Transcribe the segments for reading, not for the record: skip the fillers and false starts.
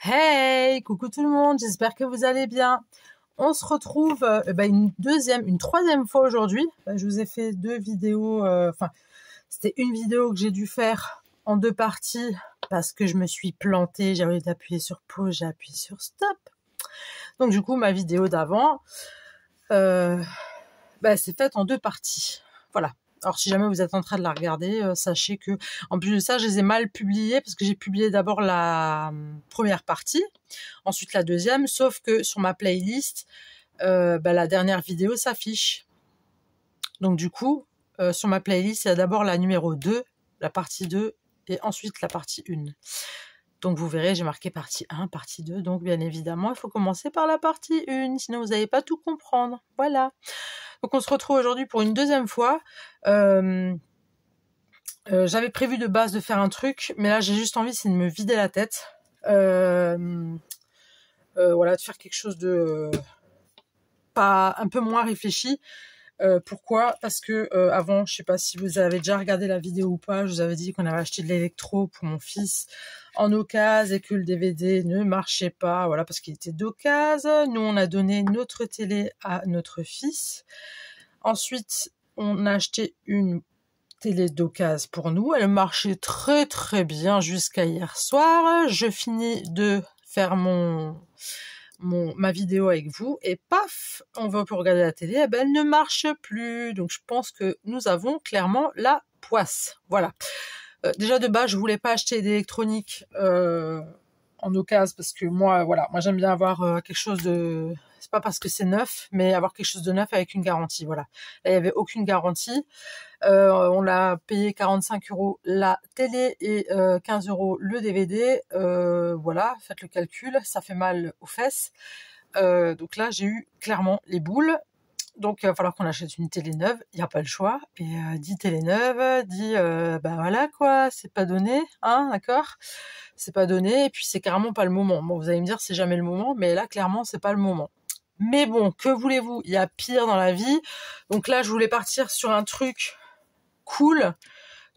Hey, coucou tout le monde, j'espère que vous allez bien. On se retrouve une troisième fois aujourd'hui. Je vous ai fait deux vidéos, c'était une vidéo que j'ai dû faire en deux parties parce que je me suis plantée, j'ai oublié d'appuyer sur pause, j'ai appuyé sur stop. Donc du coup, ma vidéo d'avant, c'est faite en deux parties. Voilà. Alors si jamais vous êtes en train de la regarder, sachez que en plus de ça, je les ai mal publiées parce que j'ai publié d'abord la première partie, ensuite la deuxième, sauf que sur ma playlist, la dernière vidéo s'affiche. Donc du coup, sur ma playlist, il y a d'abord la numéro 2, la partie 2, et ensuite la partie 1. Donc vous verrez, j'ai marqué partie 1, partie 2, donc bien évidemment, il faut commencer par la partie 1, sinon vous n'allez pas tout comprendre. Voilà. Donc on se retrouve aujourd'hui pour une deuxième fois. J'avais prévu de base de faire un truc, mais là j'ai juste envie, c'est de me vider la tête. De faire quelque chose de pas un peu moins réfléchi. Pourquoi ? Parce que avant, je sais pas si vous avez déjà regardé la vidéo ou pas, je vous avais dit qu'on avait acheté de l'électro pour mon fils en occasion et que le DVD ne marchait pas, voilà, parce qu'il était d'occasion. Nous, on a donné notre télé à notre fils. Ensuite, on a acheté une télé d'occasion pour nous. Elle marchait très très bien jusqu'à hier soir. Je finis de faire ma vidéo avec vous et paf, on va pour regarder la télé, elle ne marche plus. Donc je pense que nous avons clairement la poisse. Voilà. Déjà de base, je voulais pas acheter d'électronique en occasion parce que moi j'aime bien avoir quelque chose de... C'est pas parce que c'est neuf, mais avoir quelque chose de neuf avec une garantie. Voilà. Là, il y avait aucune garantie. On l'a payé 45 € la télé et 15 € le DVD. Voilà, faites le calcul, ça fait mal aux fesses. Donc là, j'ai eu clairement les boules. Donc il va falloir qu'on achète une télé neuve, il n'y a pas le choix. Et dit télé neuve, dit voilà quoi, c'est pas donné, hein, d'accord ? C'est pas donné, et puis c'est carrément pas le moment. Bon, vous allez me dire c'est jamais le moment, mais là clairement c'est pas le moment. Mais bon, que voulez-vous, il y a pire dans la vie. Donc là, je voulais partir sur un truc cool.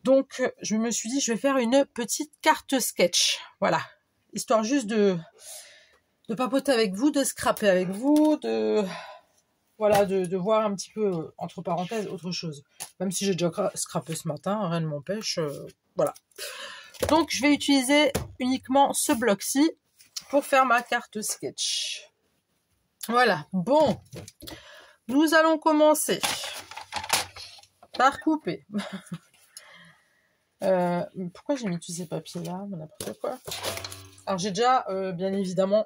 Donc je me suis dit je vais faire une petite carte sketch. Voilà. Histoire juste de papoter avec vous, de scraper avec vous, de voir un petit peu, entre parenthèses, autre chose. Même si j'ai déjà scrapé ce matin, rien ne m'empêche. Voilà. Donc je vais utiliser uniquement ce bloc-ci pour faire ma carte sketch. Voilà. Bon. Nous allons commencer par couper. Pourquoi j'ai mis tous ces papiers-là ? N'importe quoi. Alors j'ai déjà, bien évidemment,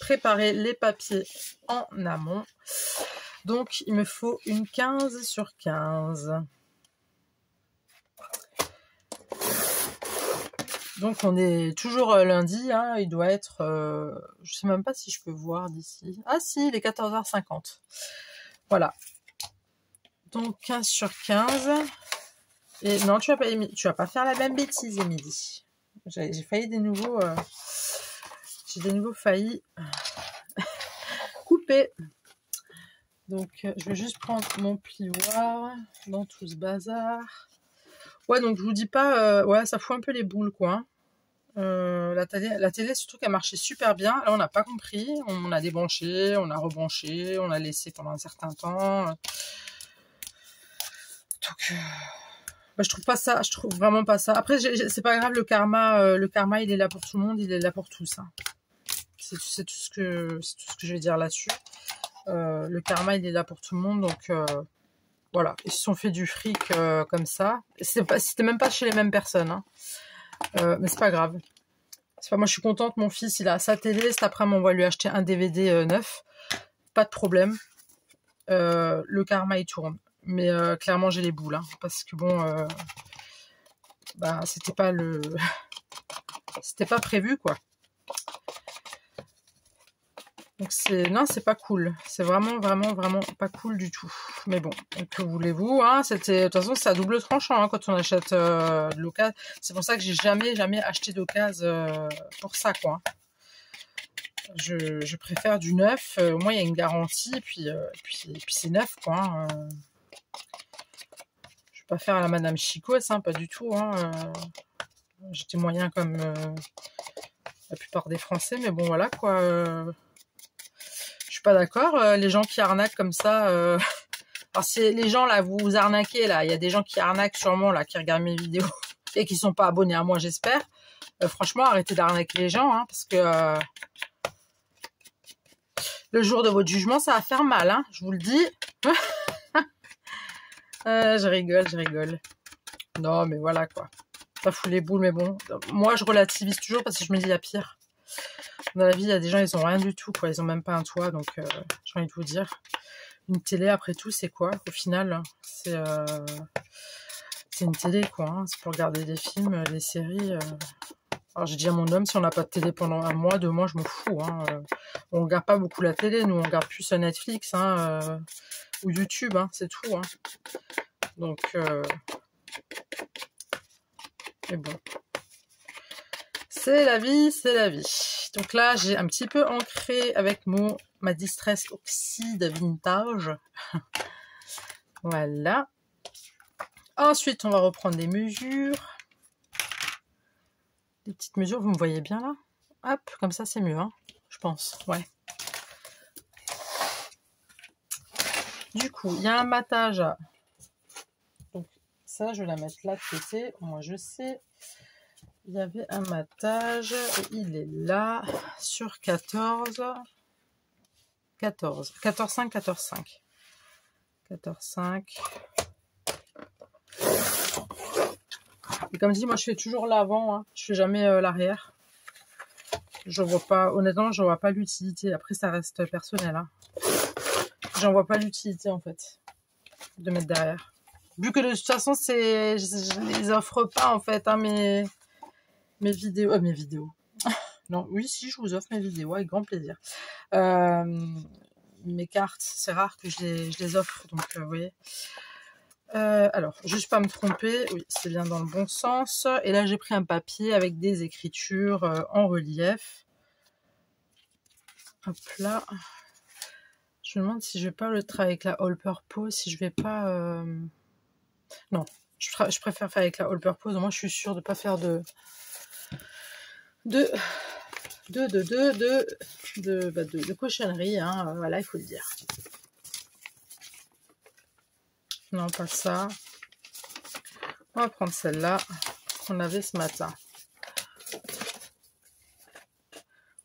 préparé les papiers en amont. Donc il me faut une 15 sur 15. Donc on est toujours lundi, hein, il doit être... je sais même pas si je peux voir d'ici. Ah si, il est 14h50. Voilà. Donc 15 sur 15. Et non, tu vas pas faire la même bêtise, Émilie. J'ai failli de nouveau... j'ai de nouveau failli couper. Donc je vais juste prendre mon plioir dans tout ce bazar. Ouais, donc je vous dis pas... ouais, ça fout un peu les boules, quoi. La télé, surtout qu'elle marchait super bien. Là, on n'a pas compris. On a débranché, on a rebranché, on l'a laissé pendant un certain temps. Donc, je trouve pas ça. Je trouve vraiment pas ça. Après, c'est pas grave. Le karma, il est là pour tout le monde. Il est là pour tous. Hein. C'est tout ce que je vais dire là-dessus. Le karma, il est là pour tout le monde. Donc, voilà. Ils se sont fait du fric comme ça. C'était même pas chez les mêmes personnes. Hein. Mais c'est pas grave. Moi, je suis contente. Mon fils, il a sa télé. Cet après-midi, on va lui acheter un DVD neuf. Pas de problème. Le karma, il tourne. Mais clairement, j'ai les boules. Hein, parce que bon, c'était pas c'était pas prévu, quoi. Donc c'est pas cool. C'est vraiment pas cool du tout. Mais bon, que voulez-vous, hein, de toute façon, c'est à double tranchant, hein, quand on achète de l'occasion. C'est pour ça que j'ai jamais acheté d'occasion pour ça, quoi. Je préfère du neuf. Au moins, il y a une garantie, puis c'est neuf, quoi. Hein. Je vais pas faire à la Madame Chicos, hein, pas du tout. Hein. J'étais moyen comme la plupart des Français, mais bon, voilà, quoi. Je suis pas d'accord. Les gens qui arnaquent comme ça... Alors, si les gens, là, vous arnaquez, là, il y a des gens qui arnaquent sûrement, là, qui regardent mes vidéos et qui sont pas abonnés à moi, j'espère. Franchement, arrêtez d'arnaquer les gens, hein, parce que le jour de votre jugement, ça va faire mal, hein, je vous le dis. Je rigole, je rigole. Non, mais voilà, quoi. Pas fou les boules, mais bon. Moi, je relativise toujours parce que je me dis, il y a pire. Dans la vie, il y a des gens, ils ont rien du tout, quoi. Ils ont même pas un toit, donc j'ai envie de vous dire. Une télé, après tout, c'est quoi, au final? C'est une télé, quoi. Hein. C'est pour regarder des films, des séries. Alors, j'ai dit à mon homme, si on n'a pas de télé pendant 1 mois, 2 mois, je m'en fous. Hein. On regarde pas beaucoup la télé, nous, on regarde plus Netflix hein, ou YouTube, hein, c'est tout. Hein. Donc, mais bon. C'est la vie, c'est la vie. Donc là, j'ai un petit peu ancré avec ma Distress Oxide Vintage. Voilà. Ensuite, on va reprendre des mesures. Des petites mesures, vous me voyez bien là? Hop, comme ça c'est mieux, hein, je pense. Ouais. Du coup, il y a un matage. Donc ça, je vais la mettre là de côté. Moi, je sais. Il y avait un matage. Et il est là sur 14. 14. 14,5, 14,5. 14,5. Et comme dit, moi, je fais toujours l'avant. Hein. Je fais jamais l'arrière. Je vois pas, honnêtement, je vois pas l'utilité. Après, ça reste personnel. Hein. J'en vois pas l'utilité, en fait, de mettre derrière. Vu que de toute façon, je les offre pas, en fait, hein, mes vidéos. Mes vidéos. Non, oui, si, je vous offre mes vidéos avec grand plaisir. Mes cartes, c'est rare que je les offre, donc vous voyez. Alors, juste pas me tromper, oui, c'est bien dans le bon sens. Et là, j'ai pris un papier avec des écritures en relief. Hop là. Je me demande si je vais pas le travailler avec la All Purpose, si je vais pas... Non, je préfère faire avec la All Purpose. Moi, je suis sûre de pas faire de cochonneries. Hein. Voilà, il faut le dire. Non, pas ça. On va prendre celle-là qu'on avait ce matin.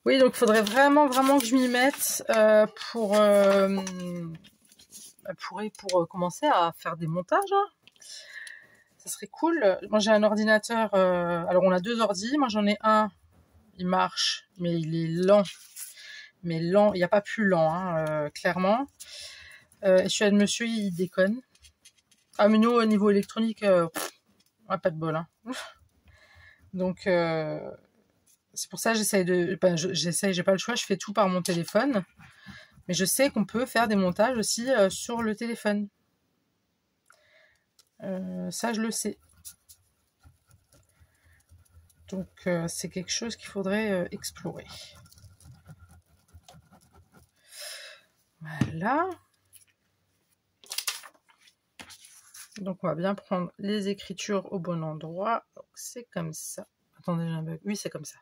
Oui, donc il faudrait vraiment que je m'y mette pour commencer à faire des montages. Hein. Ça serait cool. Moi, j'ai un ordinateur. Alors, on a 2 ordis. Moi, j'en ai un. Il marche, mais il est lent. Mais lent. Il n'y a pas plus lent, hein, clairement. Et je suis à monsieur, il déconne. Ah, mais nous, au niveau électronique, on n'a pas de bol. Hein. Donc, c'est pour ça que j'essaye de... Ben, j'ai pas le choix, je fais tout par mon téléphone. Mais je sais qu'on peut faire des montages aussi sur le téléphone. Ça, je le sais. Donc, c'est quelque chose qu'il faudrait explorer. Voilà. Donc, on va bien prendre les écritures au bon endroit. Donc, c'est comme ça. Attendez, j'ai un bug. Oui, c'est comme ça.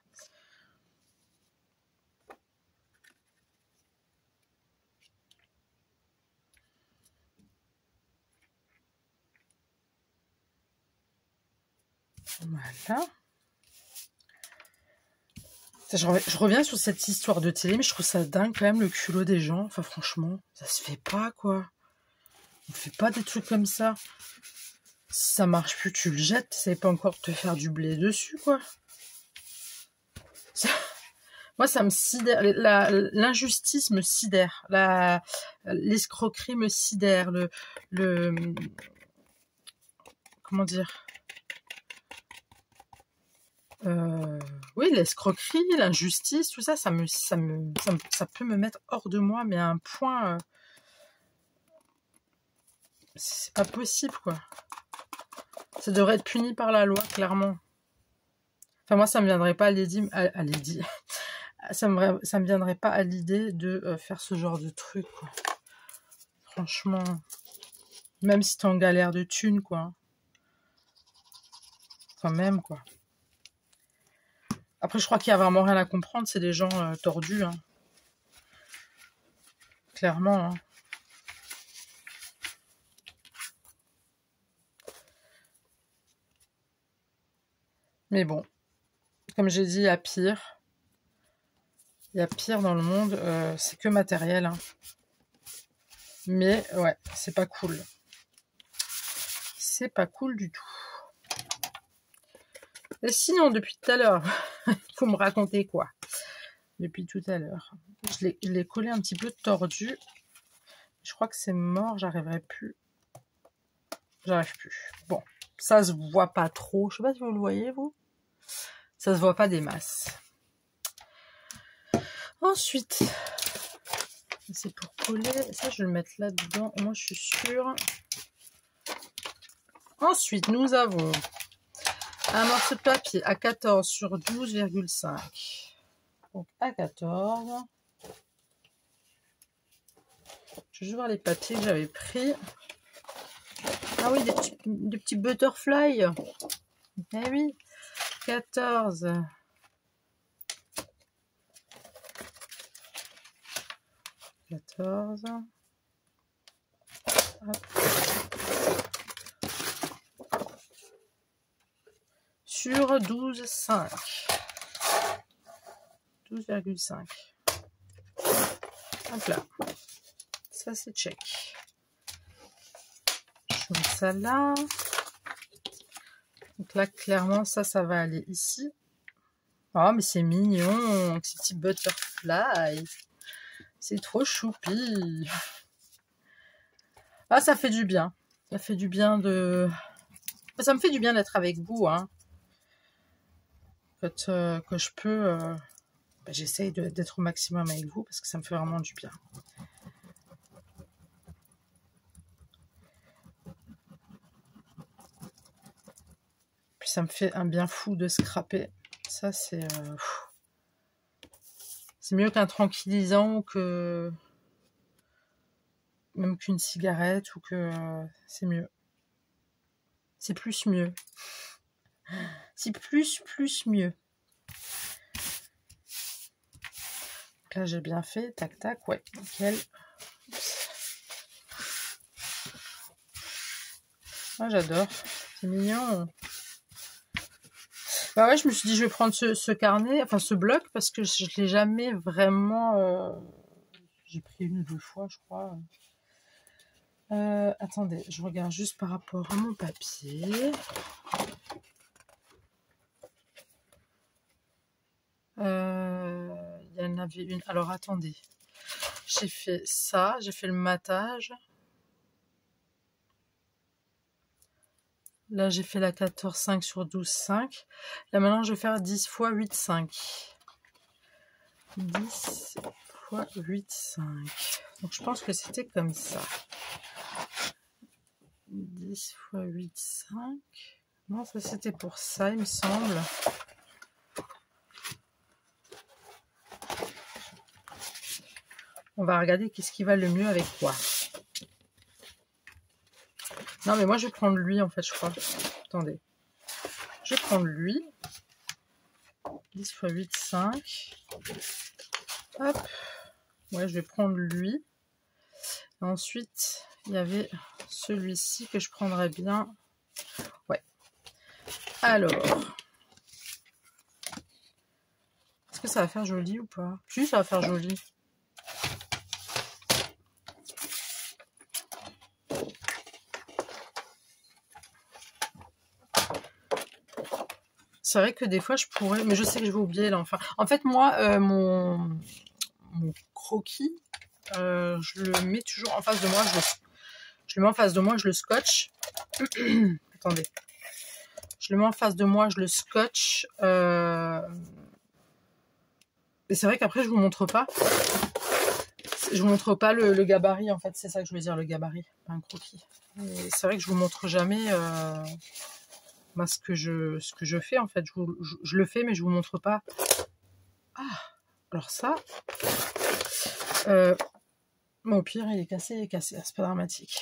Voilà. Je reviens sur cette histoire de télé, mais je trouve ça dingue quand même le culot des gens. Enfin, franchement, ça se fait pas, quoi. On fait pas des trucs comme ça. Si ça marche plus, tu le jettes. Tu sais pas encore te faire du blé dessus, quoi. Ça... Moi, ça me sidère. L'injustice me sidère. L'escroquerie me sidère. Comment dire? Oui, l'escroquerie, l'injustice, tout ça, ça peut me mettre hors de moi, mais à un point, c'est pas possible, quoi. Ça devrait être puni par la loi, clairement. Enfin, moi, ça me viendrait pas à l'idée, ça me viendrait pas à l'idée de faire ce genre de truc, quoi. Franchement, même si t'es en galère de thunes, quoi. Quand même, quoi. Après, je crois qu'il y a vraiment rien à comprendre. C'est des gens tordus. Hein. Clairement. Hein. Mais bon, comme j'ai dit, il y a pire. Il y a pire dans le monde. C'est que matériel. Hein. Mais ouais, c'est pas cool. C'est pas cool du tout. Et sinon, depuis tout à l'heure, il faut me raconter quoi? Depuis tout à l'heure. Je l'ai collé un petit peu tordu. Je crois que c'est mort, j'arriverai plus. J'arrive plus. Bon, ça se voit pas trop. Je sais pas si vous le voyez, vous. Ça se voit pas des masses. Ensuite, c'est pour coller. Ça, je vais le mettre là-dedans. Moi, je suis sûre. Ensuite, nous avons un morceau de papier à 14 sur 12,5. Donc, à 14. Je vais juste voir les papiers que j'avais pris. Ah oui, des petits butterfly. Eh oui. 14. 14. Hop. Sur 12,5. 12,5. Hop là. Ça, c'est check. Je mets ça là. Donc là, clairement, ça va aller ici. Oh, mais c'est mignon. Ces petits butterfly. C'est trop choupi. Ah, ça fait du bien. Ça fait du bien de... Ça me fait du bien d'être avec vous. Hein. Quand je peux, j'essaye d'être au maximum avec vous parce que ça me fait vraiment du bien. Puis ça me fait un bien fou de scraper. Ça, c'est mieux qu'un tranquillisant ou que... Même qu'une cigarette ou que... c'est mieux. C'est plus mieux. C'est plus mieux. Donc là, j'ai bien fait. Tac, tac. Ouais, nickel. Ah, j'adore. C'est mignon. Bah ouais, je me suis dit, je vais prendre ce carnet, enfin ce bloc, parce que je ne l'ai jamais vraiment... J'ai pris une ou deux fois, je crois. Attendez, je regarde juste par rapport à mon papier. Il y en avait une. Alors, attendez. J'ai fait ça, j'ai fait le matage. Là, j'ai fait la 14,5 sur 12,5. Là, maintenant, je vais faire 10 x 8,5. 10 x 8,5. Donc, je pense que c'était comme ça. 10 x 8,5. Non, ça, c'était pour ça, il me semble. On va regarder qu'est-ce qui va le mieux avec quoi. Non, mais moi, je vais prendre lui, en fait, je crois. Attendez. Je vais prendre lui. 10 x 8,5. Hop. Ouais, je vais prendre lui. Ensuite, il y avait celui-ci que je prendrais bien. Ouais. Alors. Est-ce que ça va faire joli ou pas? Si, ça va faire joli. C'est vrai que des fois, je pourrais... Mais je sais que je vais oublier, là, enfin. En fait, moi, mon croquis, je le mets toujours en face de moi. Je le mets en face de moi, je le scotche. Attendez. Je le mets en face de moi, je le scotche. Et c'est vrai qu'après, je vous montre pas. Je vous montre pas le gabarit, en fait. C'est ça que je veux dire, le gabarit. Pas un croquis. C'est vrai que je vous montre jamais... ce que je fais, en fait. Je le fais, mais je vous montre pas. Ah, alors ça... Bon, au pire, il est cassé, c'est pas dramatique.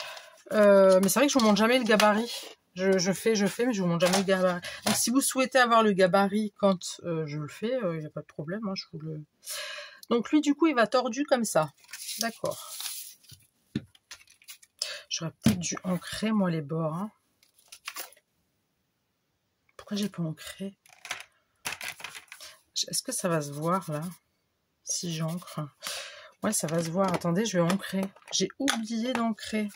Mais c'est vrai que je vous montre jamais le gabarit. Je fais, mais je vous montre jamais le gabarit. Donc si vous souhaitez avoir le gabarit quand je le fais, il n'y a pas de problème, hein, je vous le... Donc lui, du coup, il va tordu comme ça. D'accord. J'aurais peut-être dû ancrer, moi, les bords. Hein. Pourquoi j'ai pas ancré? Est-ce que ça va se voir, là? Si j'ancre. Ouais, ça va se voir. Attendez, je vais ancrer. J'ai oublié d'ancrer.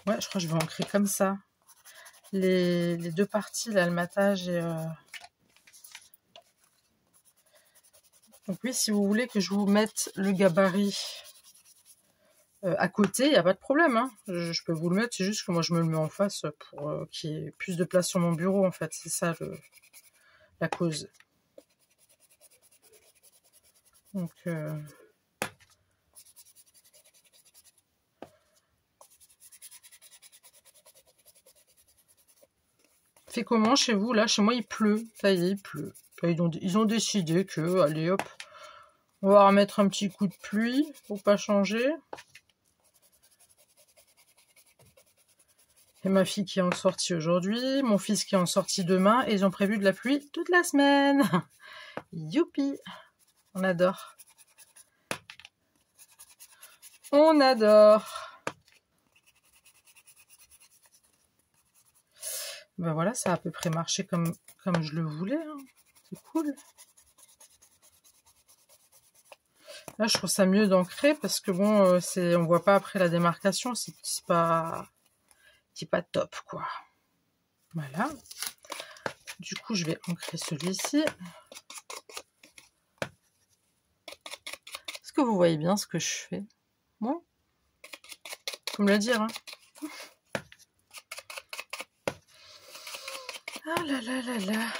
Ouais, je crois que je vais ancrer comme ça. Les deux parties, là, le matage et... Donc oui, si vous voulez que je vous mette le gabarit à côté, il n'y a pas de problème. Hein. Je peux vous le mettre, c'est juste que moi, je me le mets en face pour qu'il y ait plus de place sur mon bureau, en fait. C'est ça, la cause. Donc... fait comment chez vous? Là, chez moi, il pleut. Ça y est, il pleut. Ils ont décidé que, allez hop, on va remettre un petit coup de pluie pour pas changer. Et ma fille qui est en sortie aujourd'hui, mon fils qui est en sortie demain, et ils ont prévu de la pluie toute la semaine. Youpi! On adore. On adore. Ben voilà, ça a à peu près marché comme je le voulais. Hein. C'est cool. Là, je trouve ça mieux d'ancrer parce que bon, on voit pas après la démarcation, c'est pas top, quoi. Voilà. Du coup, je vais ancrer celui-ci. Est-ce que vous voyez bien ce que je fais? Bon, faut me le dire. Hein. Ah là là là là.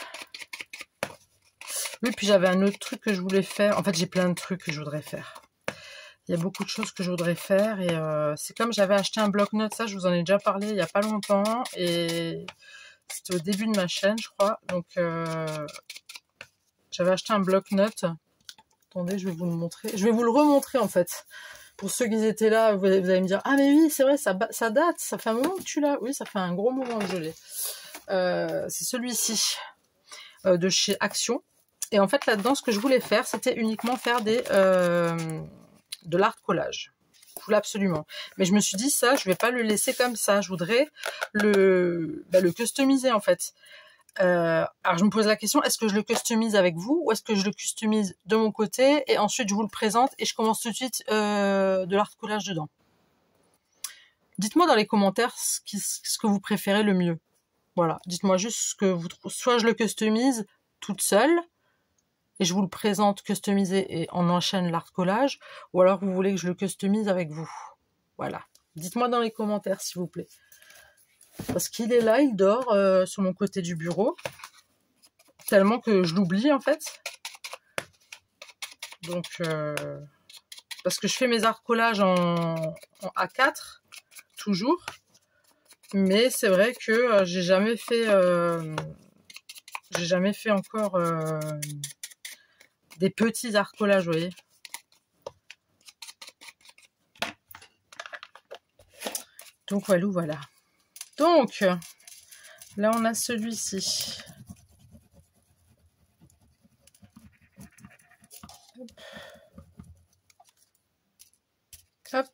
Oui, puis j'avais un autre truc que je voulais faire. En fait, j'ai plein de trucs que je voudrais faire. Il y a beaucoup de choses que je voudrais faire. Et c'est comme j'avais acheté un bloc-notes. Ça, je vous en ai déjà parlé il n'y a pas longtemps. Et c'était au début de ma chaîne, je crois. Donc, j'avais acheté un bloc-notes. Attendez, je vais vous le montrer. Je vais vous le remontrer, en fait. Pour ceux qui étaient là, vous allez me dire « Ah, mais oui, c'est vrai, ça date. Ça fait un moment que tu l'as. » Oui, ça fait un gros moment que je l'ai. C'est celui-ci. De chez Action. Et en fait, là-dedans, ce que je voulais faire, c'était uniquement faire de l'art collage. Je voulais absolument. Mais je me suis dit, ça, je vais pas le laisser comme ça. Je voudrais le customiser, en fait. Alors, je me pose la question, est-ce que je le customise avec vous ou est-ce que je le customise de mon côté et ensuite, je vous le présente et je commence tout de suite de l'art collage dedans. Dites-moi dans les commentaires ce que vous préférez le mieux. Voilà, dites-moi juste ce que vous trouvez. Soit je le customise toute seule, et je vous le présente customisé et on enchaîne l'art collage, ou alors vous voulez que je le customise avec vous. Voilà. Dites-moi dans les commentaires, s'il vous plaît. Parce qu'il est là, il dort sur mon côté du bureau, tellement que je l'oublie, en fait. Donc, parce que je fais mes art collages en A4, toujours. Mais c'est vrai que j'ai jamais fait encore des petits art collages, vous voyez. Donc voilà. Donc là on a celui-ci. Hop.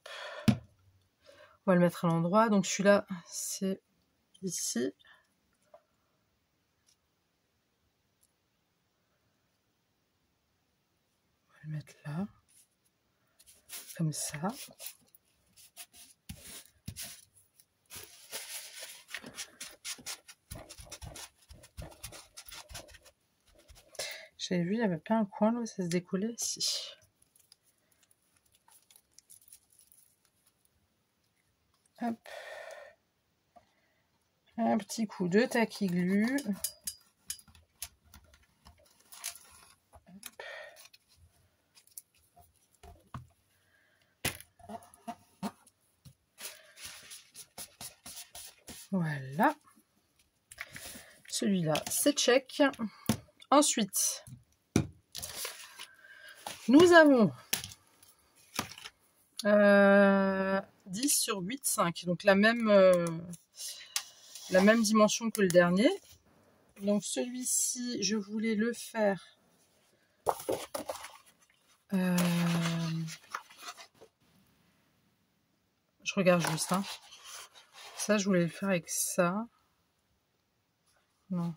On va le mettre à l'endroit. Donc celui-là, c'est ici. On va le mettre là. Comme ça. J'avais vu, il n'y avait pas un coin là où ça se décollait. Si. Hop. Un petit coup de tacky glue. Voilà. Celui-là, c'est check. Ensuite, nous avons 10 sur 8, 5. Donc la même dimension que le dernier. Donc celui-ci, je voulais le faire. Je regarde juste. Hein. Ça, je voulais le faire avec ça. Non.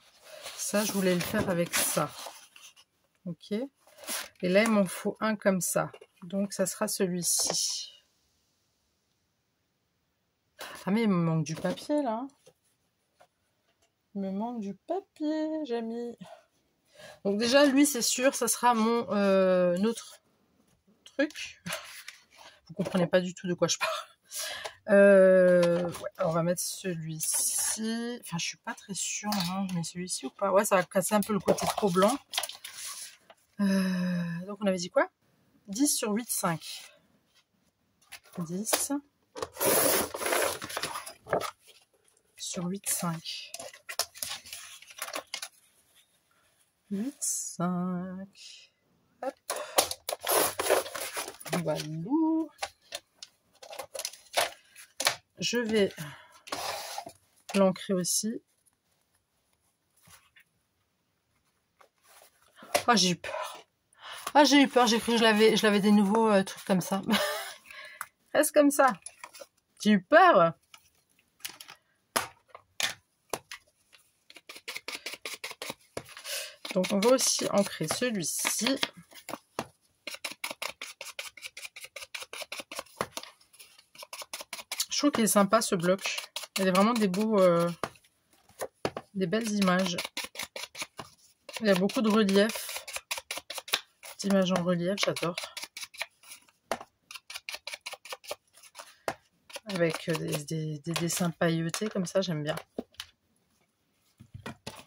Ça, je voulais le faire avec ça. Ok. Et là, il m'en faut un comme ça. Donc, ça sera celui-ci. Ah, mais il me manque du papier, là. Il me manque du papier, j'ai mis. Donc, déjà, lui, c'est sûr, ça sera mon autre truc. Vous comprenez pas du tout de quoi je parle. Ouais, on va mettre celui-ci. Enfin, je suis pas très sûre. Non, je mets celui-ci ou pas. Ouais, ça va casser un peu le côté trop blanc. Donc, on avait dit quoi? 10 sur 8, 5. 10 sur 8, 5. 8, 5. Hop. Voilà. Je vais l'ancrer aussi. Ah, j'ai eu peur. Ah, j'ai eu peur. J'ai cru que je l'avais des nouveaux trucs comme ça. Reste comme ça. J'ai eu peur. Donc, on va aussi ancrer celui-ci. Je trouve qu'il est sympa, ce bloc. Il y a vraiment des beaux... des belles images. Il y a beaucoup de relief. D'images en relief, j'adore. Avec des dessins pailletés comme ça, j'aime bien.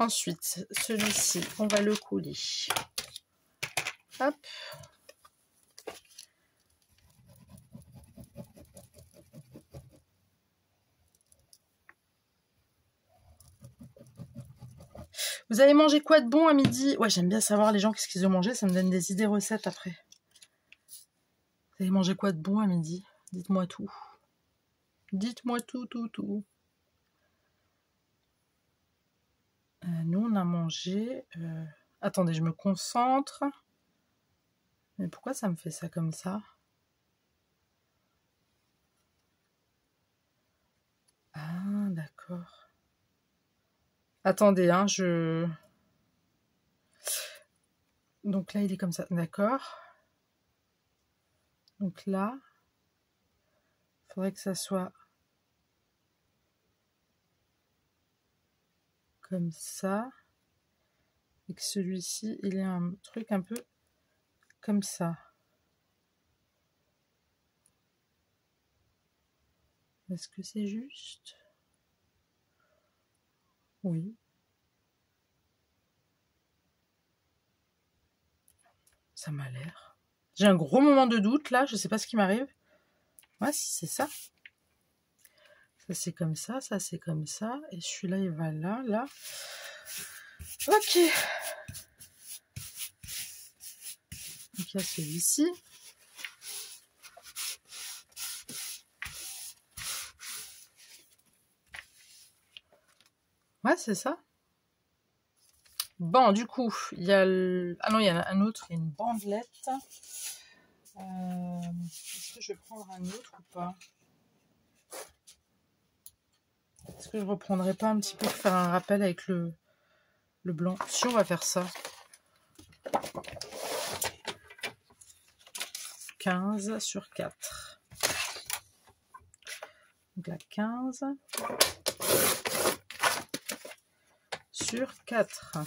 Ensuite, celui-ci, on va le coller. Hop. Vous avez mangé quoi de bon à midi? Ouais, j'aime bien savoir les gens qu'est-ce qu'ils ont mangé, ça me donne des idées recettes après. Vous avez mangé quoi de bon à midi? Dites-moi tout. Dites-moi tout, tout, tout. Nous, on a mangé... Attendez, je me concentre. Mais pourquoi ça me fait ça comme ça? Ah, d'accord. Attendez, hein, Donc là, il est comme ça, d'accord. Donc là, il faudrait que ça soit comme ça. Et que celui-ci, il ait un truc un peu comme ça. Est-ce que c'est juste? Oui. Ça m'a l'air. J'ai un gros moment de doute là, je sais pas ce qui m'arrive. Ouais, si c'est ça. Ça c'est comme ça c'est comme ça. Et celui-là il va là, là. Ok. Donc il y a celui-ci. Ouais, c'est ça. Bon, du coup, il y a le... Ah non, il y en a un autre, il y a une bandelette. Est-ce que je vais prendre un autre ou pas? Est-ce que je reprendrai pas un petit peu pour faire un rappel avec le blanc? Si, on va faire ça. 15 sur 4. Donc là, 15 sur 4.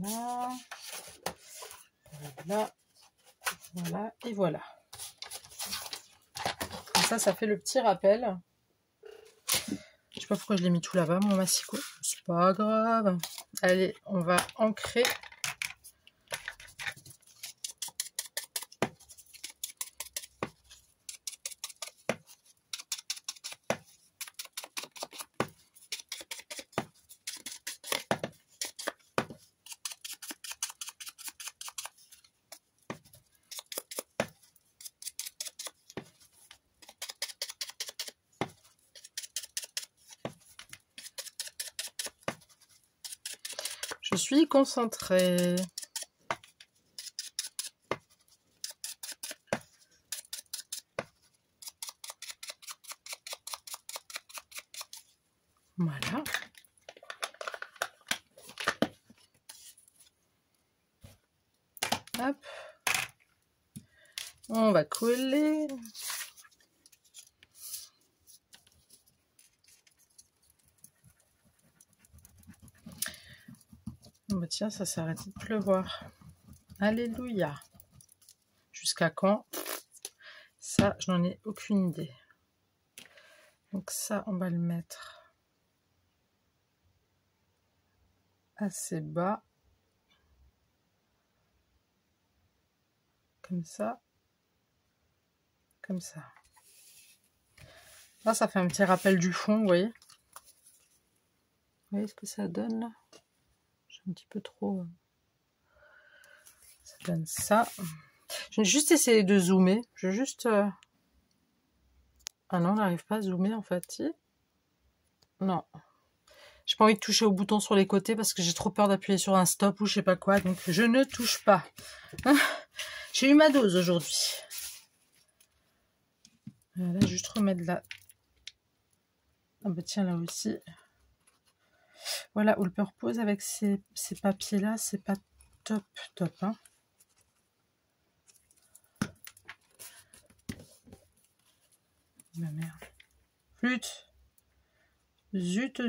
Voilà. Voilà. Voilà. Et voilà. Et ça fait le petit rappel. Je sais pas pourquoi je l'ai mis tout là-bas, mon massicot. C'est pas grave. Allez, on va ancrer. suis concentrée. Voilà. Hop. On va coller. Oh bah tiens, ça s'est arrêté de pleuvoir. Alléluia. Jusqu'à quand? Ça, je n'en ai aucune idée. Donc ça, on va le mettre assez bas. Comme ça. Comme ça. Là, ça fait un petit rappel du fond, vous voyez? Vous voyez ce que ça donne là? J'ai un petit peu trop... Ça donne ça. Je vais juste essayer de zoomer. Je vais juste... Ah non, on n'arrive pas à zoomer en fait. Si. Non. J'ai pas envie de toucher au bouton sur les côtés parce que j'ai trop peur d'appuyer sur un stop ou je sais pas quoi. Donc je ne touche pas. J'ai eu ma dose aujourd'hui. Là, juste remettre là. Ah bah tiens, là aussi. Voilà, All Purpose avec ces papiers-là, c'est pas top, hein. Ma merde. Flûte. Zut.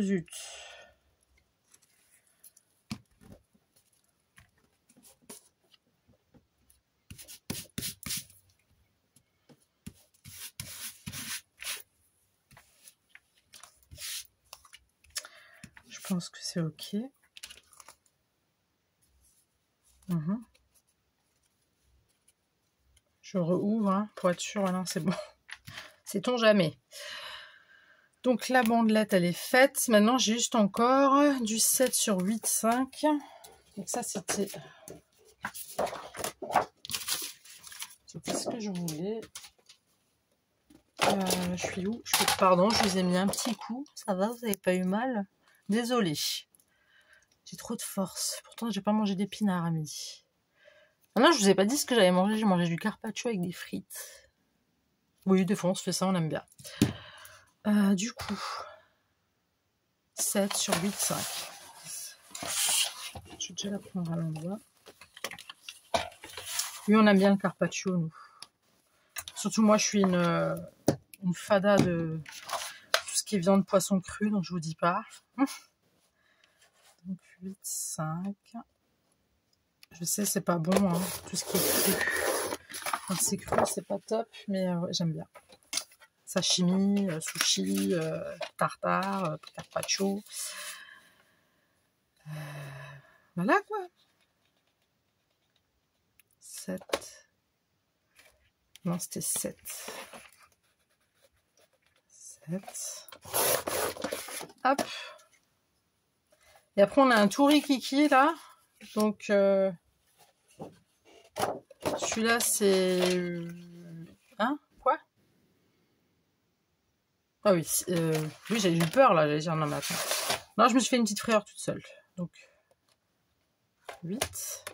Je pense que c'est ok. Je rouvre hein, pour être sûr. Ah non, c'est bon. Sait-on jamais. Donc la bandelette, elle est faite. Maintenant, j'ai juste encore du 7 sur 8,5. Donc ça, c'était ce que je voulais. Je suis où? Pardon, je vous ai mis un petit coup. Ça va, vous n'avez pas eu mal? Désolée. J'ai trop de force. Pourtant, j'ai pas mangé d'épinards à midi. Ah non, je vous ai pas dit ce que j'avais mangé. J'ai mangé du carpaccio avec des frites. Oui, des fois, on se fait ça, on aime bien. Du coup, 7 sur 8,5. Je vais déjà la prendre à l'endroit. Oui, on aime bien le carpaccio, nous. Surtout moi, je suis une fada de tout ce qui est viande, poisson cru, donc je vous dis pas. Donc 8,5. Je sais, c'est pas bon, hein, tout ce qui est cru. Quand c'est cru, c'est pas top, mais ouais, j'aime bien. Sashimi, sushi, tartare, carpaccio. Voilà quoi. 7. Non, c'était 7. 7. Hop. Et après, on a un touri kiki là. Donc, celui-là, c'est... Hein? Quoi? Ah oui, oui, j'ai eu peur là. J'allais dire non, mais attends. Non, je me suis fait une petite frayeur toute seule. Donc, 8.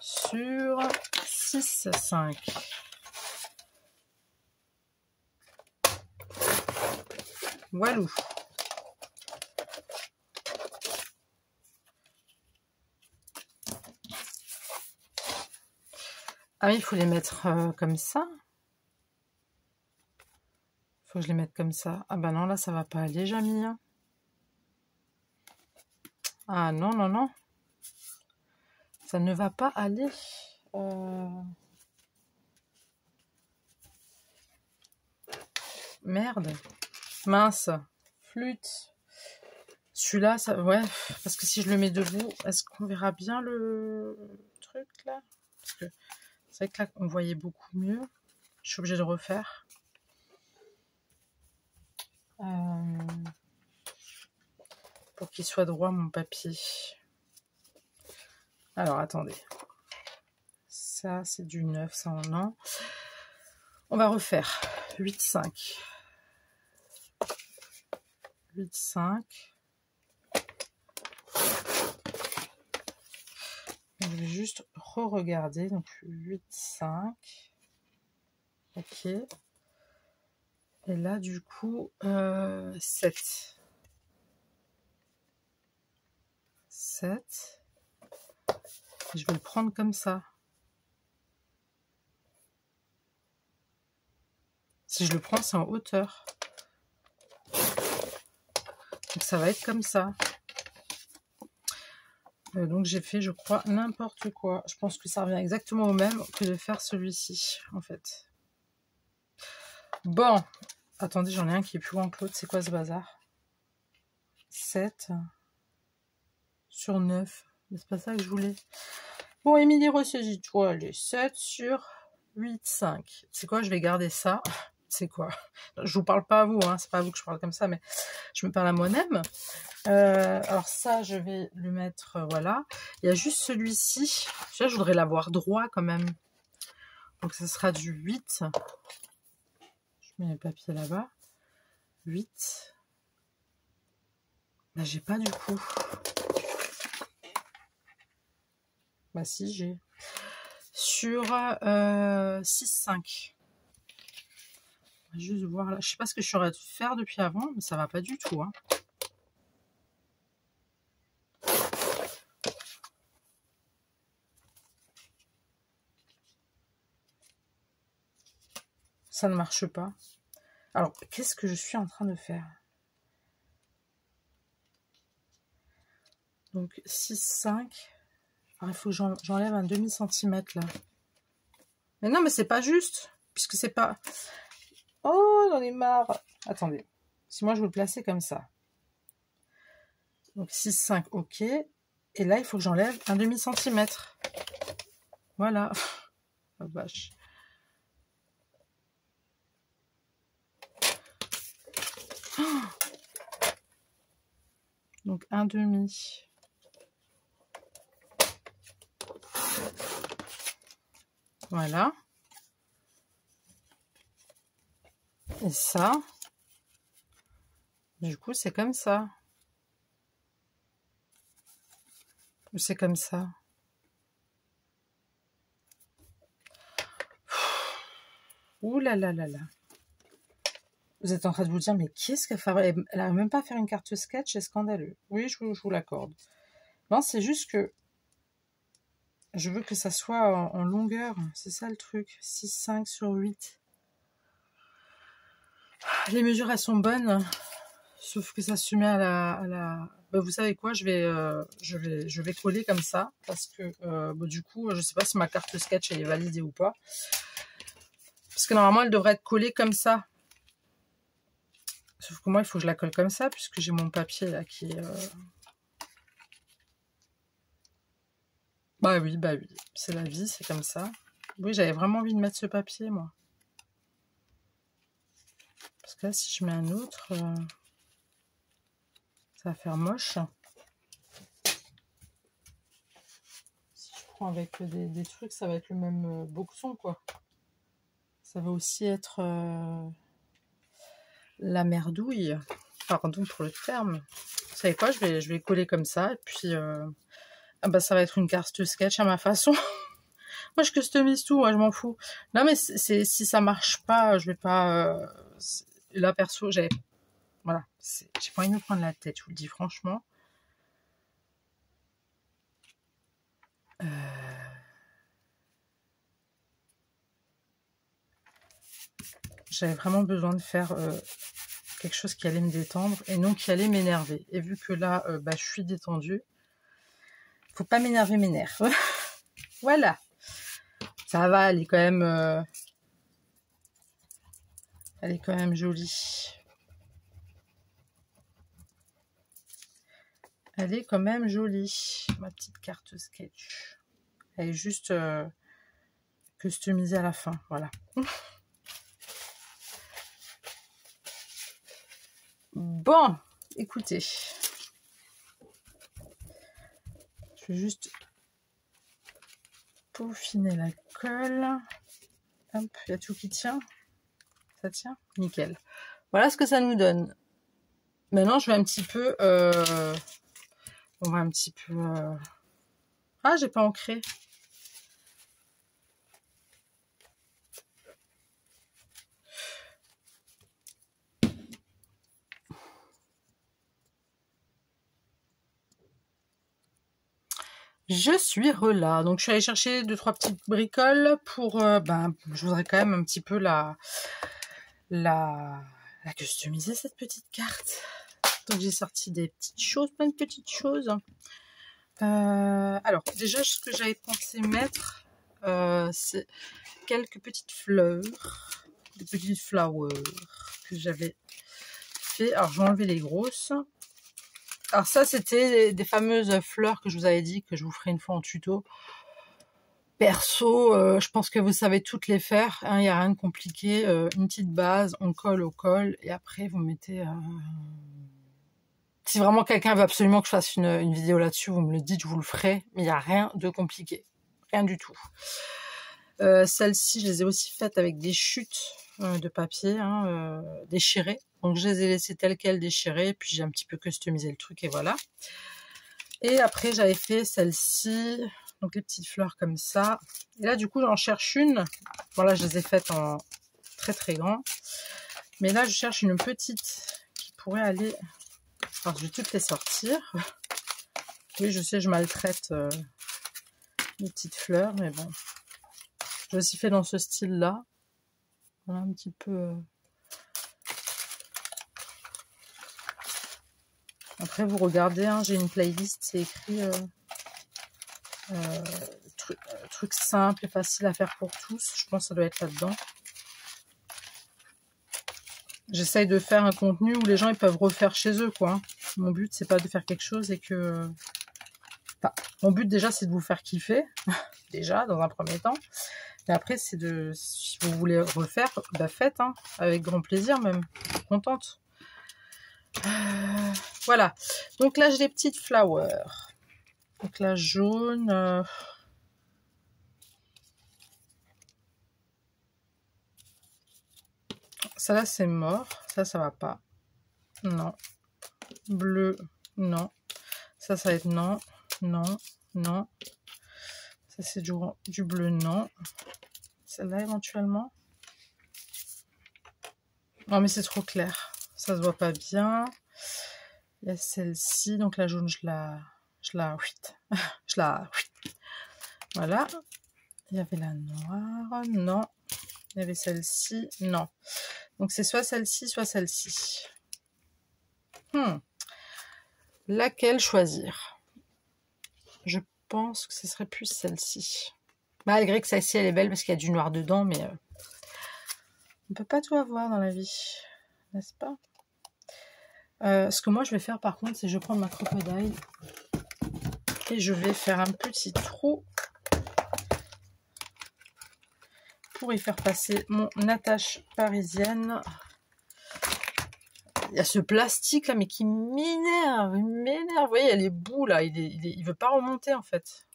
Sur 6,5. Walou. Ah oui, il faut les mettre comme ça. Il faut que je les mette comme ça. Ah bah non, là, ça va pas aller, Jamie. Ah non. Ça ne va pas aller. Merde. Mince. Flûte. Celui-là, ça... Ouais, parce que si je le mets debout, est-ce qu'on verra bien le truc, là? Parce que c'est vrai que là, on voyait beaucoup mieux. Je suis obligée de refaire. Pour qu'il soit droit, mon papier. Alors, attendez. Ça, c'est du 9, ça en a. On va refaire. 8,5. 8, 5. Je vais juste re-regarder. Donc 8, 5. Ok. Et là, du coup, 7. 7. Je vais le prendre comme ça. Si je le prends, c'est en hauteur. Donc ça va être comme ça. Donc j'ai fait, je crois, n'importe quoi. Je pense que ça revient exactement au même que de faire celui-ci, en fait. Bon. Attendez, j'en ai un qui est plus grand que l'autre. C'est quoi ce bazar? 7 sur 9. Mais c'est pas ça que je voulais. Bon, Émilie, ressaisis-toi. Les 7 sur 8, 5. C'est quoi? Je vais garder ça. C'est quoi? Je vous parle pas à vous, hein. C'est pas à vous que je parle comme ça, mais je me parle à moi-même. Alors ça, je vais le mettre, voilà. Il y a juste celui-ci. Je voudrais l'avoir droit quand même. Donc ce sera du 8. Je mets le papier là-bas. 8. Bah j'ai pas du coup. Bah si, j'ai. Sur 6, 5. On va juste voir là. Je sais pas ce que je saurais faire depuis avant, mais ça va pas du tout, hein. Ça ne marche pas. Alors, qu'est-ce que je suis en train de faire? Donc, 6, 5. Alors, il faut que j'enlève un demi-centimètre, là. Mais non, mais c'est pas juste. Puisque c'est pas... Oh, j'en ai marre. Attendez. Si moi, je veux le placer comme ça. Donc, 6, 5, ok. Et là, il faut que j'enlève un demi-centimètre. Voilà. Oh, vache. Donc, un demi. Voilà. Et ça, du coup, c'est comme ça. Ou c'est comme ça. Ouh là là là là. Vous êtes en train de vous dire, mais qu'est-ce qu'elle fait? Elle n'arrive même pas à faire une carte sketch, c'est scandaleux. Oui, je vous l'accorde. Non, c'est juste que je veux que ça soit en longueur. C'est ça le truc. 6, 5 sur 8. Les mesures, elles sont bonnes. Sauf que ça se met à la... Ben, vous savez quoi, je vais coller comme ça. Parce que bon, du coup, je sais pas si ma carte sketch elle est validée ou pas. Parce que normalement, elle devrait être collée comme ça. Sauf que moi, il faut que je la colle comme ça, puisque j'ai mon papier là qui est... Bah oui, c'est la vie, c'est comme ça. Oui, j'avais vraiment envie de mettre ce papier, moi. Parce que là, si je mets un autre, ça va faire moche. Si je prends avec des trucs, ça va être le même boxon, quoi. Ça va aussi être la merdouille. Pardon pour le terme. Vous savez quoi, je vais coller comme ça, et puis... Ah bah, ça va être une carte sketch à ma façon. Moi, je customise tout, moi, je m'en fous. Non, mais si ça marche pas, je vais pas... là, perso, voilà, j'ai pas envie de me prendre la tête, je vous le dis franchement. J'avais vraiment besoin de faire quelque chose qui allait me détendre et non qui allait m'énerver. Et vu que là, bah, je suis détendue, faut pas m'énerver mes nerfs. Voilà. Ça va, elle est quand même... elle est quand même jolie. Elle est quand même jolie, ma petite carte sketch. Elle est juste customisée à la fin, voilà. Bon, écoutez. Je vais juste peaufiner la colle. Hop, il y a tout qui tient. Ça tient? Nickel. Voilà ce que ça nous donne. Maintenant, je vais un petit peu... on va un petit peu... Ah, j'ai pas ancré. Je suis relâ. Donc, je suis allée chercher 2-3 petites bricoles pour... je voudrais quand même un petit peu la customiser, cette petite carte. Donc, j'ai sorti des petites choses, plein de petites choses. Alors, déjà, ce que j'avais pensé mettre, c'est quelques petites fleurs. Des petites flowers que j'avais fait. Alors, je vais enlever les grosses. Alors ça, c'était des fameuses fleurs que je vous avais dit que je vous ferai une fois en tuto. Perso, je pense que vous savez toutes les faire. Il n'y a rien de compliqué. Une petite base, on colle au col. Et après, vous mettez... Si vraiment quelqu'un veut absolument que je fasse une vidéo là-dessus, vous me le dites, je vous le ferai. Mais il n'y a rien de compliqué. Rien du tout. Celles-ci, je les ai aussi faites avec des chutes de papier déchirées. Donc je les ai laissées telles quelles déchirées, puis j'ai un petit peu customisé le truc et voilà. Et après j'avais fait celle-ci, donc les petites fleurs comme ça. Et là du coup j'en cherche une. Voilà, je les ai faites en très très grand. Mais là je cherche une petite qui pourrait aller... Alors je vais toutes les sortir. Oui, je sais, je maltraite les petites fleurs, mais bon. J'ai aussi fait dans ce style-là. Voilà un petit peu... Après, vous regardez, hein, j'ai une playlist, c'est écrit trucs simples et faciles à faire pour tous. Je pense que ça doit être là-dedans. J'essaye de faire un contenu où les gens ils peuvent refaire chez eux, quoi. Mon but, c'est pas de faire quelque chose et que... Enfin, mon but, déjà, c'est de vous faire kiffer. Déjà, dans un premier temps. Et après, c'est de... Si vous voulez refaire, bah faites, hein, avec grand plaisir même. Contente. Voilà, donc là j'ai des petites flowers. Donc la jaune. Ça là c'est mort. Ça va pas. Non. Bleu. Non. Ça va être non. Non. Non. Ça c'est du bleu. Non. Celle-là éventuellement. Non mais c'est trop clair. Ça se voit pas bien. Il y a celle-ci. Donc la jaune je la... Voilà. Il y avait la noire. Non. Il y avait celle-ci. Non. Donc c'est soit celle-ci, soit celle-ci. Laquelle choisir? Je pense que ce serait plus celle-ci. Malgré que celle-ci elle est belle parce qu'il y a du noir dedans, mais on peut pas tout avoir dans la vie, n'est-ce pas? Ce que moi je vais faire par contre, c'est je vais prendre ma crocodile et je vais faire un petit trou pour y faire passer mon attache parisienne. Il y a ce plastique là, mais qui m'énerve, il m'énerve. Vous voyez, il y a les bouts là, il veut pas remonter en fait.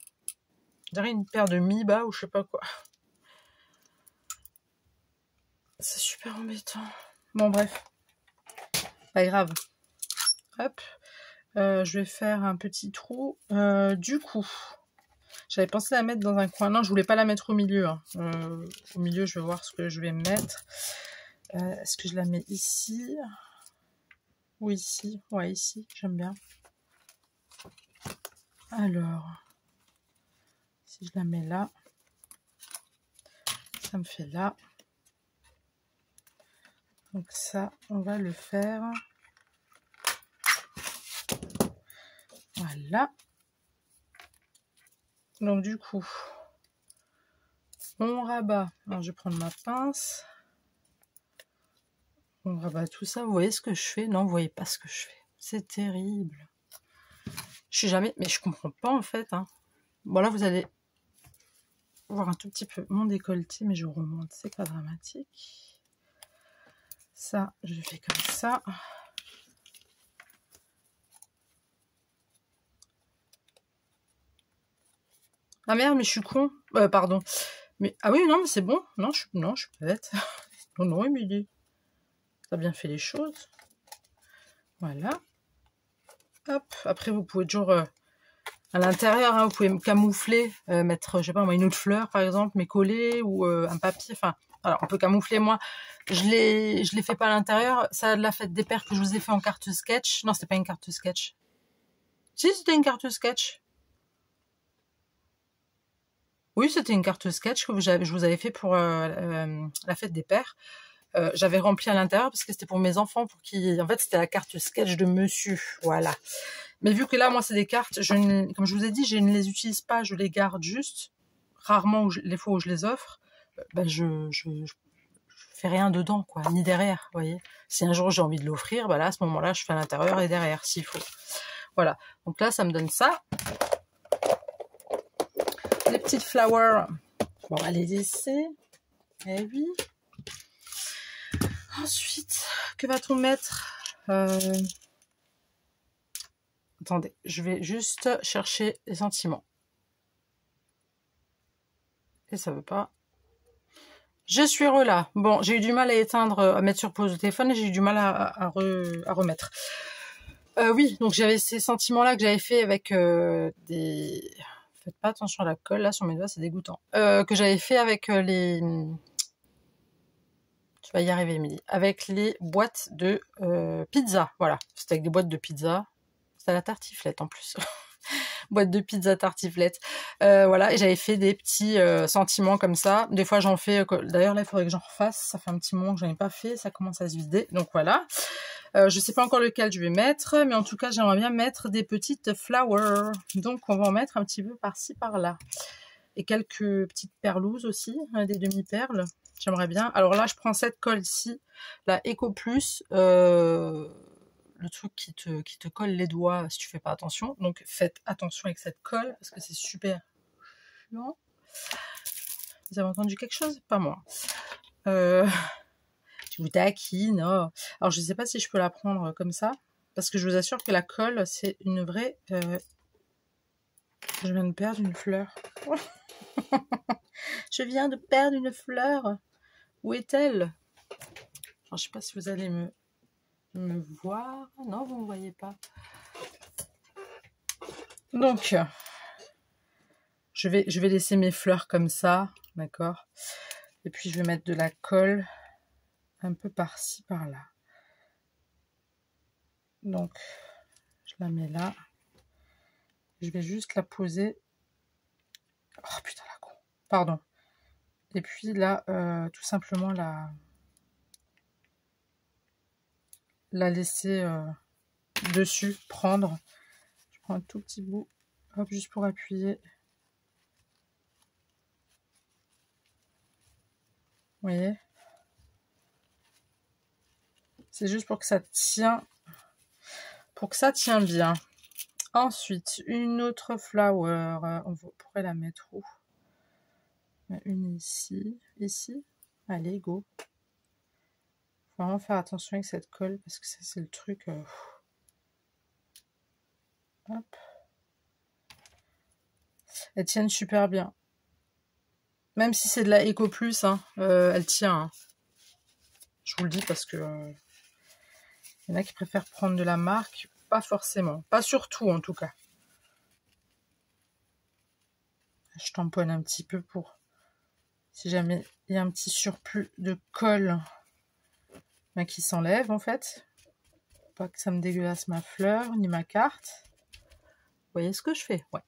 Je dirais une paire de mi-bas ou je sais pas quoi. C'est super embêtant. Bon bref, pas grave. Hop, je vais faire un petit trou. Du coup, j'avais pensé la mettre dans un coin. Non, je voulais pas la mettre au milieu. Hein. Au milieu, je vais voir ce que je vais mettre. Est-ce que je la mets ici? Ou ici? Ouais, ici, j'aime bien. Alors, si je la mets là, ça me fait là. Donc ça, on va le faire. Voilà. Donc du coup, on rabat. Alors je vais prendre ma pince. On rabat tout ça. Vous voyez ce que je fais? Non, vous voyez pas ce que je fais. C'est terrible. Je suis jamais... Mais je comprends pas en fait. Hein. Bon là, vous allez voir un tout petit peu mon décolleté, mais je remonte. C'est pas dramatique. Ça, je fais comme ça. Ah merde, mais je suis con. Pardon. Mais ah oui, non, mais c'est bon. Non, je suis pas bête. Non, non, Émilie. T'as bien fait les choses. Voilà. Hop. Après, vous pouvez toujours à l'intérieur, hein, vous pouvez camoufler, mettre, je sais pas, moi, une autre fleur par exemple, mais coller ou un papier. Enfin, alors on peut camoufler. Moi, je l'ai fait pas à l'intérieur. Ça de la fête des pères que je vous ai fait en carte sketch. Non, c'était pas une carte sketch. Si, c'était une carte sketch. Oui, c'était une carte sketch que je vous avais fait pour la fête des pères. J'avais rempli à l'intérieur parce que c'était pour mes enfants, pour qui, en fait, c'était la carte sketch de monsieur. Voilà. Mais vu que là, moi, c'est des cartes, comme je vous ai dit, je ne les utilise pas, je les garde juste. Rarement, les fois où je les offre, ben je fais rien dedans, quoi, ni derrière, vous voyez. Si un jour j'ai envie de l'offrir, ben là, à ce moment-là, je fais à l'intérieur et derrière, s'il faut. Voilà. Donc là, ça me donne ça. Les petites flowers, on va les laisser. Eh oui. Ensuite, que va-t-on mettre Attendez, je vais juste chercher les sentiments. Et ça veut pas. Je suis là. Bon, j'ai eu du mal à éteindre, à mettre sur pause le téléphone et j'ai eu du mal à remettre. Oui, donc j'avais ces sentiments-là que j'avais fait avec des... Faites pas attention à la colle, là, sur mes doigts, c'est dégoûtant. Que j'avais fait avec les... Tu vas y arriver, Émilie. Avec les boîtes de pizza, voilà. C'était avec des boîtes de pizza. C'était à la tartiflette, en plus. Boîte de pizza tartiflette. Voilà, et j'avais fait des petits sentiments comme ça. Des fois, j'en fais... D'ailleurs, là, il faudrait que j'en refasse. Ça fait un petit moment que j'en ai pas fait. Ça commence à se vider. Donc, voilà. Je sais pas encore lequel je vais mettre, mais en tout cas, j'aimerais bien mettre des petites flowers. Donc, on va en mettre un petit peu par-ci, par-là. Et quelques petites perlouses aussi, hein, des demi-perles. J'aimerais bien. Alors là, je prends cette colle-ci, la Eco Plus, le truc qui te colle les doigts si tu fais pas attention. Donc, faites attention avec cette colle, parce que c'est super chiant. Vous avez entendu quelque chose? Pas moi. Je vous taquine. Oh. Alors, je sais pas si je peux la prendre comme ça, parce que je vous assure que la colle, c'est une vraie... Je viens de perdre une fleur. Je viens de perdre une fleur. Où est-elle? Je sais pas si vous allez me voir. Non, vous ne me voyez pas. Donc, je vais laisser mes fleurs comme ça, d'accord? Et puis, je vais mettre de la colle un peu par-ci, par-là. Donc, je la mets là. Je vais juste la poser. Oh, putain, la con. Pardon. Et puis là, tout simplement la laisser dessus, prendre. Je prends un tout petit bout, hop, juste pour appuyer. Vous voyez? C'est juste pour que ça tient, bien. Ensuite, une autre flower, on pourrait la mettre où? Une ici, ici. Allez, go. Faut vraiment faire attention avec cette colle parce que ça c'est le truc. Hop. Elles tiennent super bien. Même si c'est de la Eco Plus, hein, elle tient. Hein. Je vous le dis parce que il y en a qui préfèrent prendre de la marque. Pas forcément. Pas surtout en tout cas. Je tamponne un petit peu pour... Si jamais il y a un petit surplus de colle ben, qui s'enlève en fait. Pas que ça me dégueulasse ma fleur ni ma carte. Vous voyez ce que je fais? Ouais.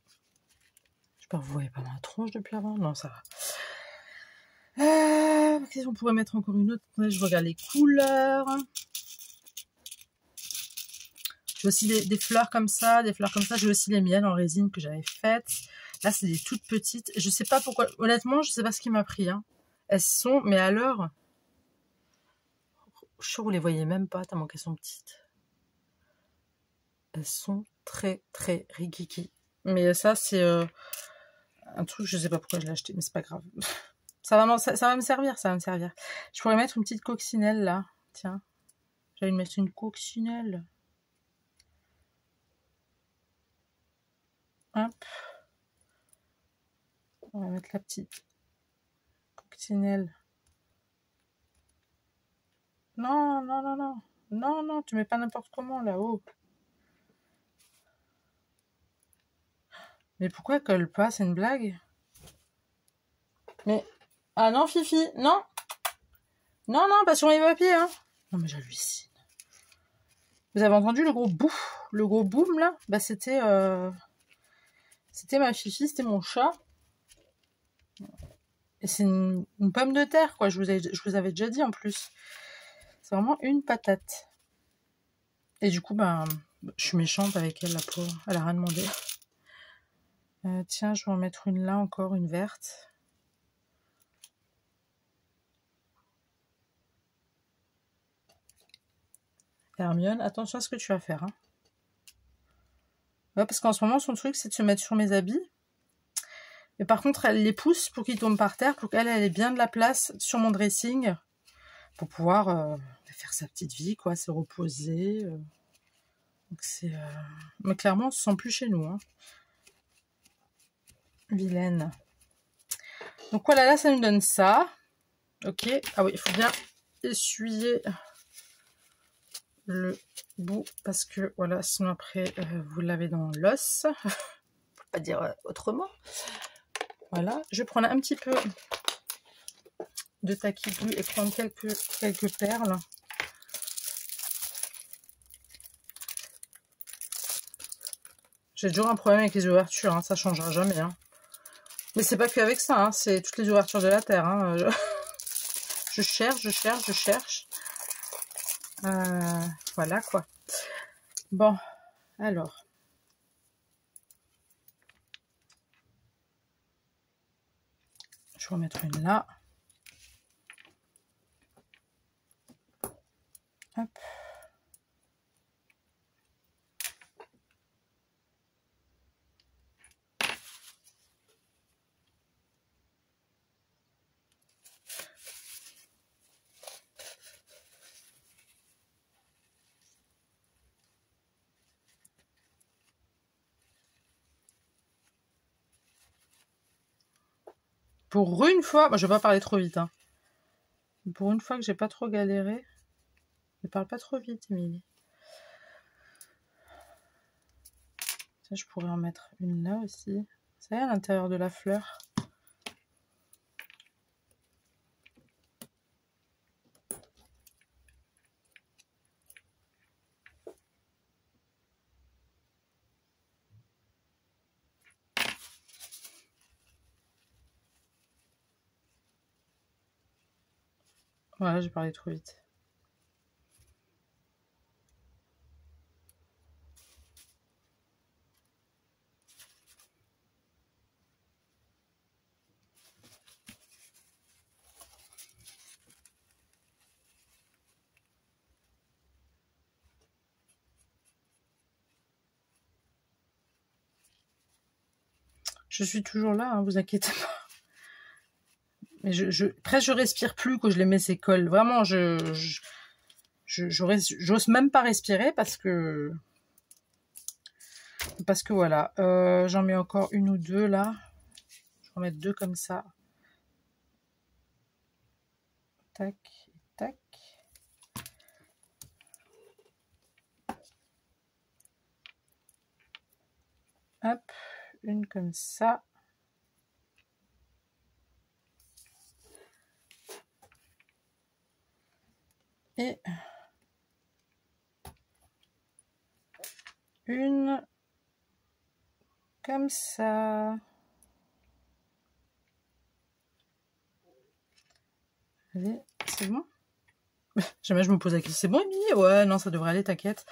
J'espère que vous voyez pas ma tronche depuis avant. Non, ça va. Qu'est-ce qu'on pourrait mettre encore une autre? Je regarde les couleurs. J'ai aussi des fleurs comme ça, J'ai aussi les miennes en résine que j'avais faites. Là, c'est des toutes petites. Je sais pas pourquoi. Honnêtement, je sais pas ce qui m'a pris. Hein. Elles sont, mais alors... Je suis sûre que vous les voyez même pas, tellement qu'elles sont petites. Elles sont très, très rikiki. Mais ça, c'est un truc, je sais pas pourquoi je l'ai acheté, mais c'est pas grave. Ça va me servir, Je pourrais mettre une petite coccinelle, là. Tiens. J'allais mettre une coccinelle. Hop. On va mettre la petite coccinelle. Non, non, non, non. Non, non, tu mets pas n'importe comment là-haut. Mais pourquoi elle colle pas? C'est une blague? Mais... Ah non, Fifi, non. Non, non, pas sur mes papiers, hein. Non, mais j'hallucine. Vous avez entendu le gros bouf? Le gros boom, là? Bah, c'était ma Fifi, c'était mon chat. Et c'est une pomme de terre, quoi. Je vous avais déjà dit, en plus. C'est vraiment une patate. Et du coup, ben, je suis méchante avec elle, la pauvre. Elle a rien demandé. Tiens, je vais en mettre une là encore, une verte. Hermione, attention à ce que tu vas faire. Hein. Ouais, parce qu'en ce moment, son truc, c'est de se mettre sur mes habits. Mais par contre, elle les pousse pour qu'ils tombent par terre, pour qu'elle ait bien de la place sur mon dressing, pour pouvoir faire sa petite vie, quoi, se reposer. Donc c'est... Mais clairement, on se sent plus chez nous. Hein. Vilaine. Donc voilà, là, ça nous donne ça. Ok. Ah oui, il faut bien essuyer le bout parce que voilà, sinon après vous l'avez dans l'os. Faut pas dire autrement. Voilà, je vais prendre un petit peu de tacky glue et prendre quelques perles. J'ai toujours un problème avec les ouvertures, hein, ça changera jamais. Hein. Mais c'est pas qu'avec ça, hein, c'est toutes les ouvertures de la terre. Hein. Je cherche. Voilà quoi. Bon, alors. Je vais en mettre une là. Hop. Pour une fois, moi je vais pas parler trop vite. Hein. Pour une fois que j'ai pas trop galéré, ne parle pas trop vite, Émilie. Ça, je pourrais en mettre une là aussi. Ça y est, à l'intérieur de la fleur. Voilà, j'ai parlé trop vite. Je suis toujours là, hein, vous inquiétez pas. Mais presque je respire plus quand je les mets ces cols. Vraiment, j'ose même pas respirer parce que voilà. J'en mets encore une ou deux là. Je vais en mettre deux comme ça. Tac, tac. Hop, une comme ça. Et une comme ça. Allez, c'est bon? Jamais je me pose la question. C'est bon, Émilie? Ouais, non, ça devrait aller, t'inquiète.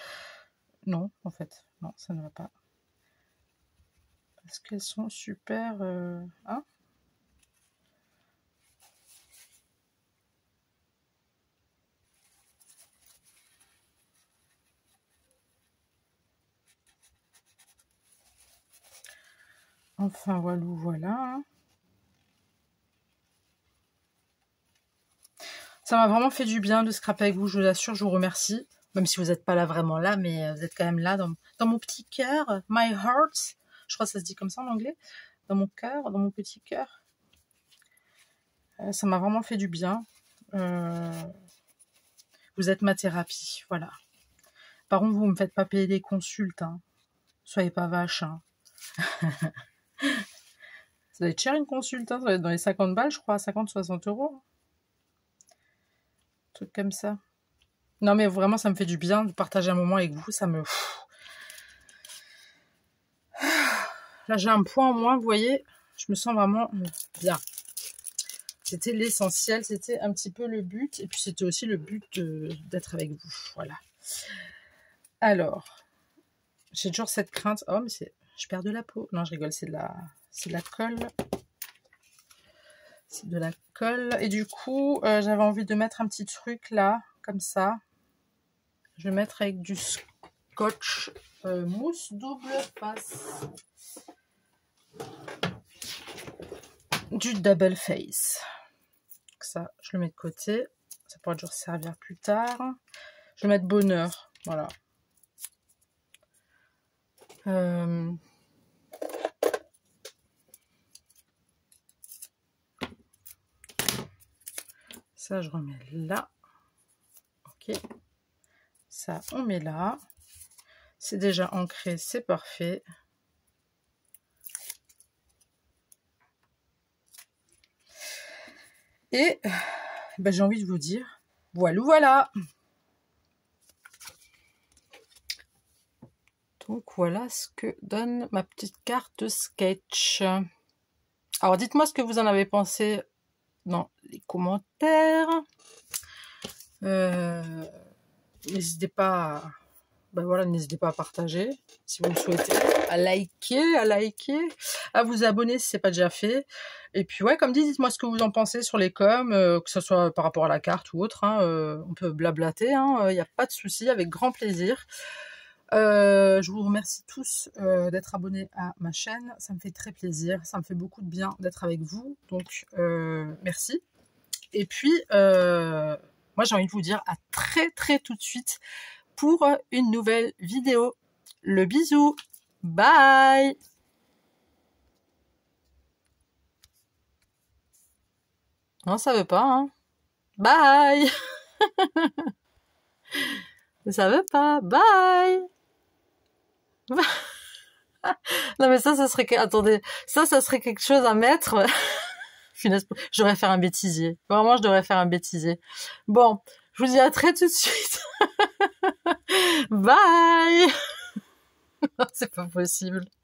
Non, en fait. Non, ça ne va pas. Parce qu'elles sont super... Hein? Enfin, voilà. Ça m'a vraiment fait du bien de scraper avec vous, je vous assure, je vous remercie. Même si vous n'êtes pas là vraiment là, mais vous êtes quand même là dans mon petit cœur, my heart. Je crois que ça se dit comme ça en anglais. Dans mon cœur, dans mon petit cœur. Ça m'a vraiment fait du bien. Vous êtes ma thérapie, voilà. Par contre, vous me faites pas payer des consultes, hein. Soyez pas vache, hein. Ça va être cher une consulte, hein. Ça va être dans les 50 balles, je crois, 50-60 euros. Un truc comme ça. Non, mais vraiment, ça me fait du bien de partager un moment avec vous. Ça me... Là, j'ai un point en moins, vous voyez. Je me sens vraiment bien. C'était l'essentiel, c'était un petit peu le but. Et puis, c'était aussi le but d'être avec vous. Voilà. Alors, j'ai toujours cette crainte. Oh, mais c'est... Je perds de la peau. Non, je rigole, c'est de la colle. C'est de la colle. Et du coup, j'avais envie de mettre un petit truc là, comme ça. Je vais mettre avec du scotch mousse double face. Du double face. Ça, je le mets de côté. Ça pourra toujours servir plus tard. Je vais mettre bonheur. Voilà. Ça, je remets là. Ok. Ça, on met là. C'est déjà ancré, c'est parfait. Et ben, j'ai envie de vous dire, voilà. Donc voilà ce que donne ma petite carte de sketch. Alors dites-moi ce que vous en avez pensé dans les commentaires. N'hésitez pas n'hésitez pas à partager si vous le souhaitez, à liker, à vous abonner si c'est pas déjà fait. Et puis ouais, comme dit, dites-moi ce que vous en pensez sur les coms, que ce soit par rapport à la carte ou autre, hein, on peut blablater, hein, y a pas de souci, avec grand plaisir. Je vous remercie tous d'être abonnés à ma chaîne, ça me fait très plaisir, ça me fait beaucoup de bien d'être avec vous, donc merci. Et puis moi j'ai envie de vous dire à très tout de suite pour une nouvelle vidéo. Le bisou, bye. Non, ça veut pas, hein. Bye. Ça veut pas, bye. Non mais ça serait attendez, ça serait quelque chose à mettre. Je devrais faire un bêtisier. Vraiment, je devrais faire un bêtisier. Bon, je vous dis à très tout de suite. Bye. C'est pas possible.